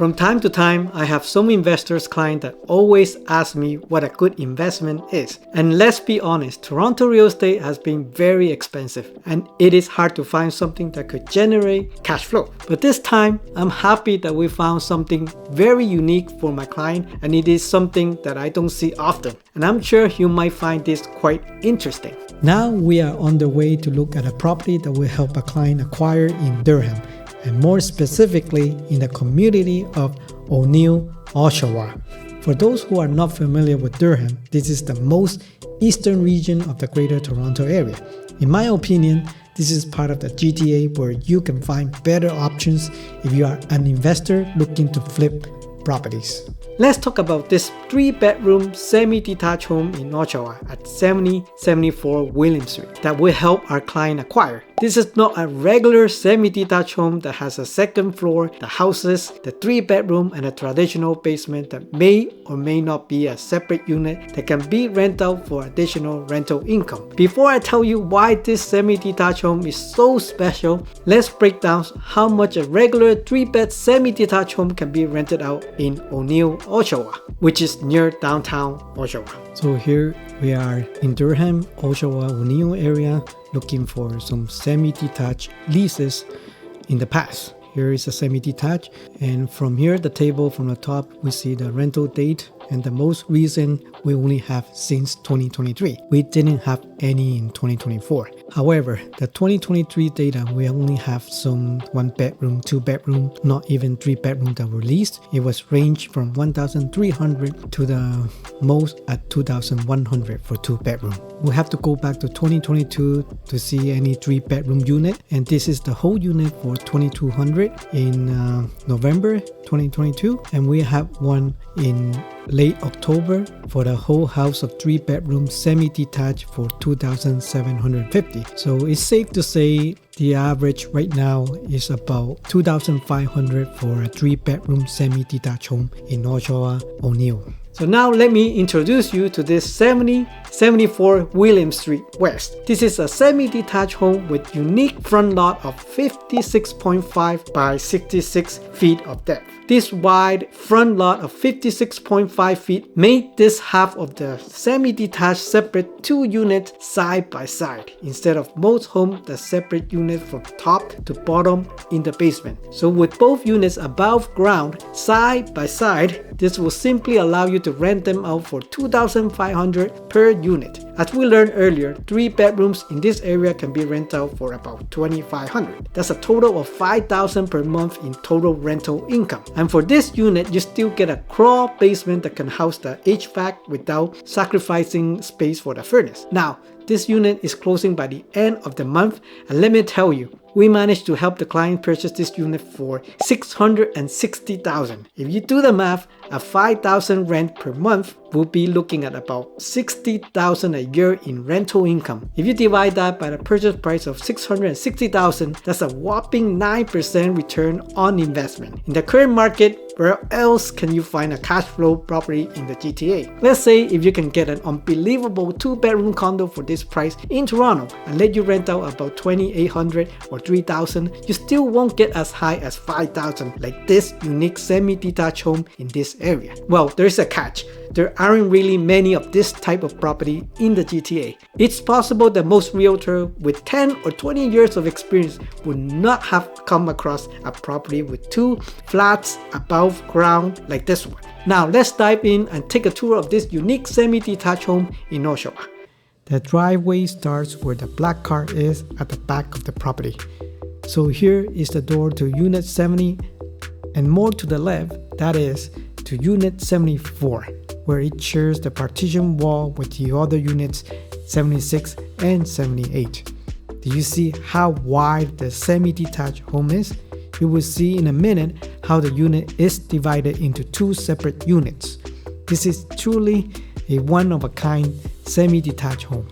From time to time, I have some investors clients that always ask me what a good investment is. And let's be honest, Toronto real estate has been very expensive and it is hard to find something that could generate cash flow. But this time, I'm happy that we found something very unique for my client, and it is something that I don't see often. And I'm sure you might find this quite interesting. Now we are on the way to look at a property that will help a client acquire in Durham, and more specifically in the community of O'Neil Oshawa. For those who are not familiar with Durham, this is the most eastern region of the Greater Toronto Area. In my opinion, this is part of the GTA where you can find better options if you are an investor looking to flip properties. Let's talk about this 3-bedroom semi-detached home in Oshawa at 7074 William Street that will help our client acquire. This is not a regular semi-detached home that has a second floor that houses the 3-bedroom and a traditional basement that may or may not be a separate unit that can be rented out for additional rental income. Before I tell you why this semi-detached home is so special, let's break down how much a regular 3-bed semi-detached home can be rented out in O'Neil Oshawa, which is near downtown Oshawa. So here we are in Durham, Oshawa, O'Neil area, looking for some semi-detached leases in the past. Here is a semi-detached, and from here, the table from the top, we see the rental date, and the most recent we only have since 2023. We didn't have any in 2024. However, the 2023 data, we only have some 1-bedroom, 2-bedroom, not even 3-bedroom that were leased. It was ranged from 1,300 to the most at 2,100 for 2-bedroom. We have to go back to 2022 to see any 3-bedroom unit, and this is the whole unit for 2,200 in November 2022, and we have one in late October for the whole house of 3-bedroom semi-detached for 2,750. So it's safe to say the average right now is about 2,500 for a 3-bedroom semi-detached home in Oshawa, O'Neil. So now let me introduce you to this 7074 William Street West. This is a semi-detached home with unique front lot of 56.5 by 66 feet of depth. This wide front lot of 56.5 feet made this half of the semi-detached separate 2 units side by side, instead of most homes that separate units from top to bottom in the basement. So with both units above ground side by side, this will simply allow you to rent them out for 2,500 per unit. As we learned earlier, 3 bedrooms in this area can be rented out for about 2,500. That's a total of 5,000 per month in total rental income. And for this unit, you still get a crawl basement that can house the HVAC without sacrificing space for the furnace. Now, this unit is closing by the end of the month, and let me tell you, we managed to help the client purchase this unit for $660,000. If you do the math, a $5,000 rent per month will be looking at about $60,000 a year in rental income. If you divide that by the purchase price of $660,000, that's a whopping 9% return on investment. In the current market, where else can you find a cash flow property in the GTA? Let's say if you can get an unbelievable 2-bedroom condo for this price in Toronto and let you rent out about 2,800 or 3,000, you still won't get as high as 5,000 like this unique semi-detached home in this area. Well, there's a catch. There aren't really many of this type of property in the GTA. It's possible that most realtors with 10 or 20 years of experience would not have come across a property with 2 flats above ground like this one. Now let's dive in and take a tour of this unique semi-detached home in Oshawa. The driveway starts where the black car is at the back of the property. So here is the door to Unit 70, and more to the left, that is to Unit 74, where it shares the partition wall with the other units 76 and 78. Do you see how wide the semi-detached home is? You will see in a minute how the unit is divided into 2 separate units. This is truly a one-of-a-kind semi-detached home.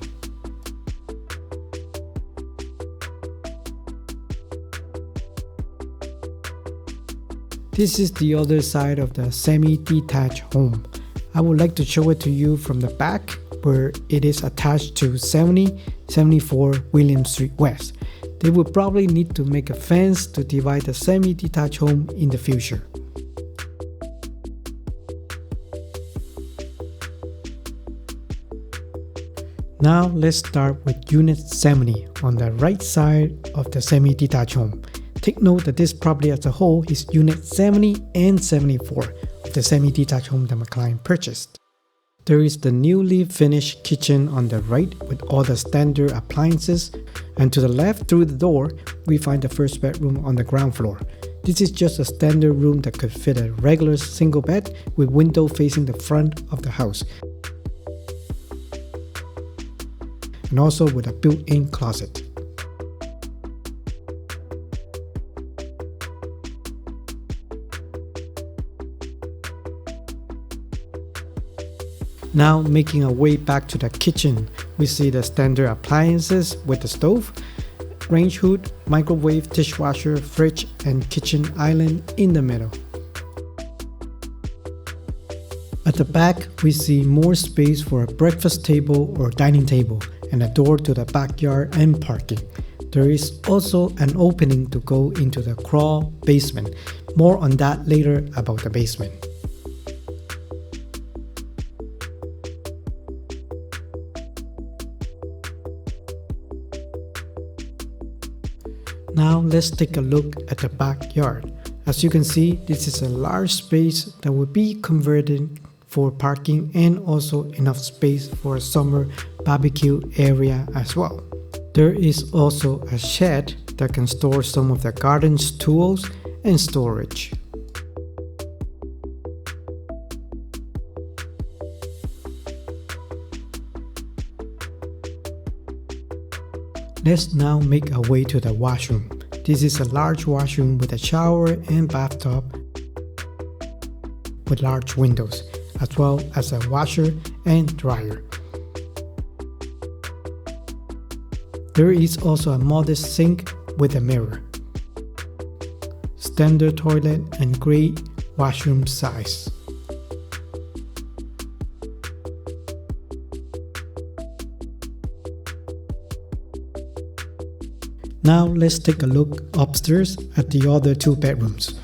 This is the other side of the semi-detached home. I would like to show it to you from the back, where it is attached to 7074 William Street West. They will probably need to make a fence to divide the semi-detached home in the future. Now let's start with Unit 70 on the right side of the semi-detached home. Take note that this property as a whole is Unit 70 and 74 of the semi-detached home that my client purchased. There is the newly finished kitchen on the right with all the standard appliances, and to the left through the door we find the first bedroom on the ground floor. This is just a standard room that could fit a regular single bed with window facing the front of the house, and also with a built-in closet. Now making our way back to the kitchen, we see the standard appliances with the stove, range hood, microwave, dishwasher, fridge, and kitchen island in the middle. At the back, we see more space for a breakfast table or dining table and a door to the backyard and parking. There is also an opening to go into the crawl basement. More on that later about the basement. Now let's take a look at the backyard. As you can see, this is a large space that will be converted for parking and also enough space for a summer barbecue area as well. There is also a shed that can store some of the garden's tools and storage. Let's now make our way to the washroom. This is a large washroom with a shower and bathtub with large windows, as well as a washer and dryer. There is also a modest sink with a mirror. Standard toilet and great washroom size. Now let's take a look upstairs at the other two bedrooms.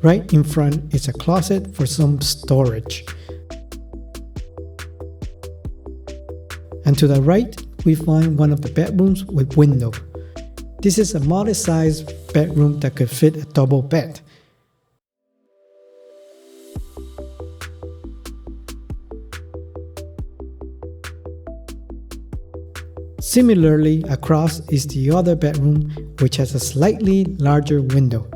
Right in front is a closet for some storage. And to the right, we find one of the bedrooms with window. This is a modest-sized bedroom that could fit a double bed. Similarly, across is the other bedroom, which has a slightly larger window.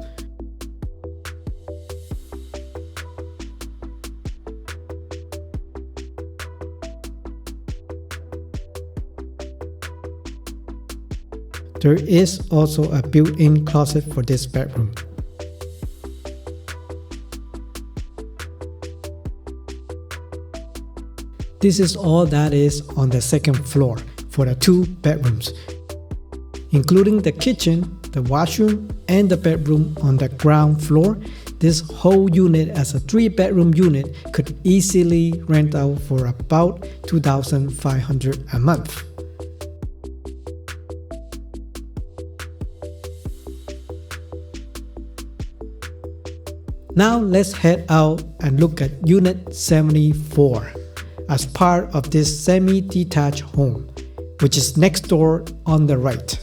There is also a built-in closet for this bedroom. This is all that is on the second floor for the two bedrooms, including the kitchen, the washroom, and the bedroom on the ground floor. This whole unit as a 3-bedroom unit could easily rent out for about $2,500 a month. Now let's head out and look at Unit 74 as part of this semi-detached home, which is next door on the right.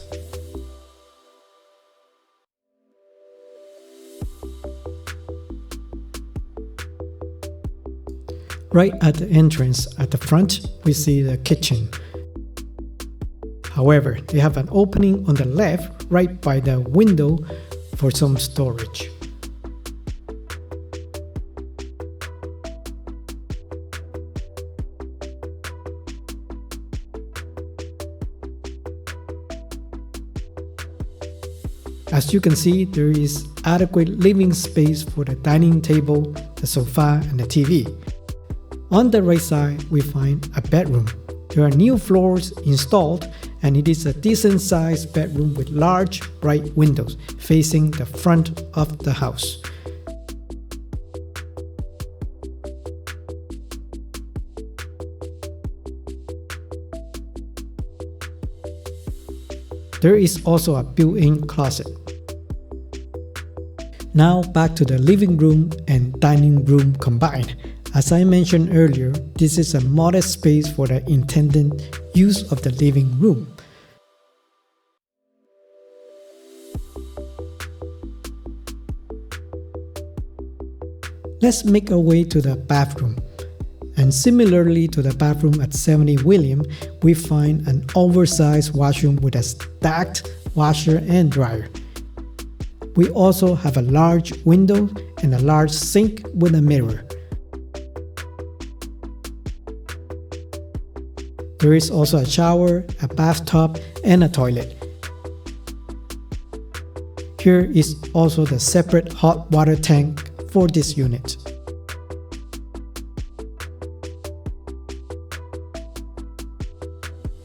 Right at the entrance at the front, we see the kitchen. However, they have an opening on the left right by the window for some storage. As you can see, there is adequate living space for the dining table, the sofa, and the TV. On the right side, we find a bedroom. There are new floors installed, and it is a decent-sized bedroom with large, bright windows facing the front of the house. There is also a built-in closet. Now back to the living room and dining room combined. As I mentioned earlier, this is a modest space for the intended use of the living room. Let's make our way to the bathroom. And similarly to the bathroom at 70 William, we find an oversized washroom with a stacked washer and dryer. We also have a large window and a large sink with a mirror. There is also a shower, a bathtub, and a toilet. Here is also the separate hot water tank for this unit.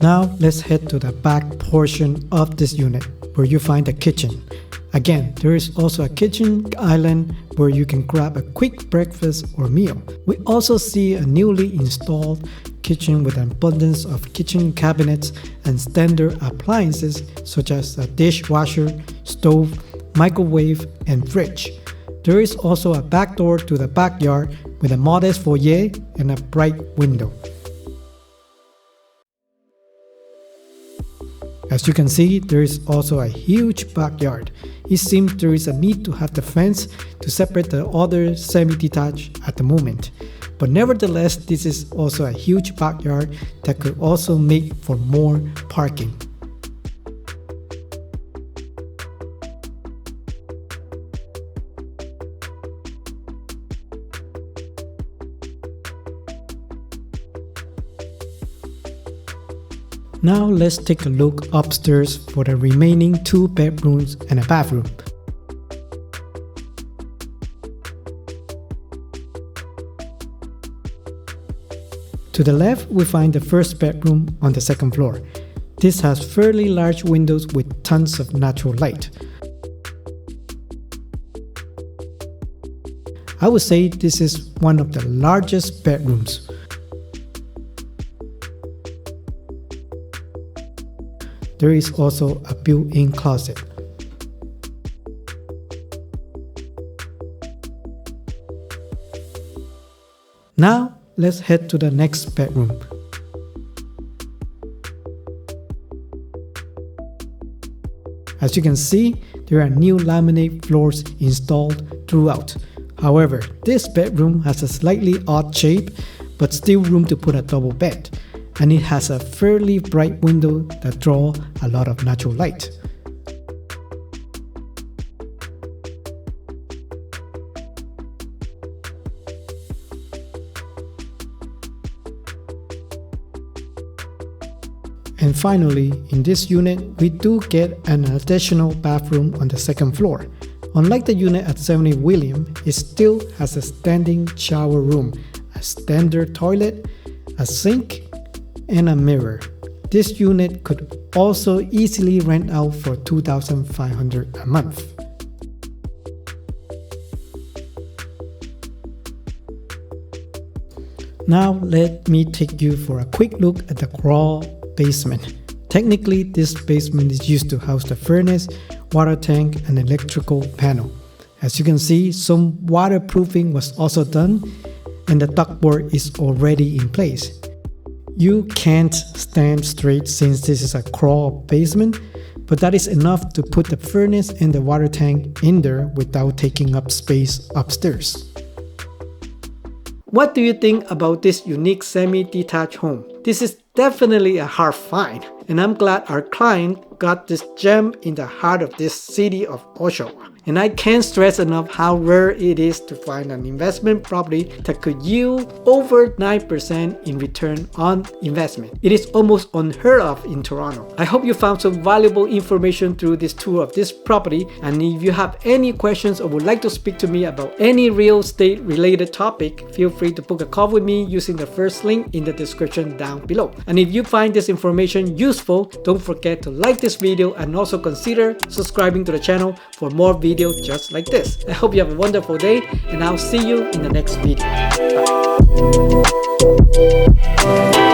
Now let's head to the back portion of this unit where you find the kitchen. Again, there is also a kitchen island where you can grab a quick breakfast or meal. We also see a newly installed kitchen with an abundance of kitchen cabinets and standard appliances such as a dishwasher, stove, microwave, and fridge. There is also a back door to the backyard with a modest foyer and a bright window. As you can see, there is also a huge backyard. It seems there is a need to have the fence to separate the other semi-detached at the moment. But nevertheless, this is also a huge backyard that could also make for more parking. Now let's take a look upstairs for the remaining 2 bedrooms and a bathroom. To the left, we find the first bedroom on the second floor. This has fairly large windows with tons of natural light. I would say this is one of the largest bedrooms. There is also a built-in closet. Now, let's head to the next bedroom. As you can see, there are new laminate floors installed throughout. However, this bedroom has a slightly odd shape, but still room to put a double bed. And it has a fairly bright window that draws a lot of natural light. And finally, in this unit, we do get an additional bathroom on the second floor. Unlike the unit at 70 William, it still has a standing shower room, a standard toilet, a sink, and a mirror. This unit could also easily rent out for $2,500 a month. Now let me take you for a quick look at the crawl basement. Technically, this basement is used to house the furnace, water tank, and electrical panel. As you can see, some waterproofing was also done, and the ductwork is already in place. You can't stand straight since this is a crawl basement, but that is enough to put the furnace and the water tank in there without taking up space upstairs. What do you think about this unique semi-detached home? This is definitely a hard find, and I'm glad our client got this gem in the heart of this city of Oshawa. And I can't stress enough how rare it is to find an investment property that could yield over 9% in return on investment. It is almost unheard of in Toronto. I hope you found some valuable information through this tour of this property, and if you have any questions or would like to speak to me about any real estate related topic, feel free to book a call with me using the first link in the description down below. And if you find this information useful, don't forget to like this video and also consider subscribing to the channel for more videos just like this. I hope you have a wonderful day, and I'll see you in the next video. Bye.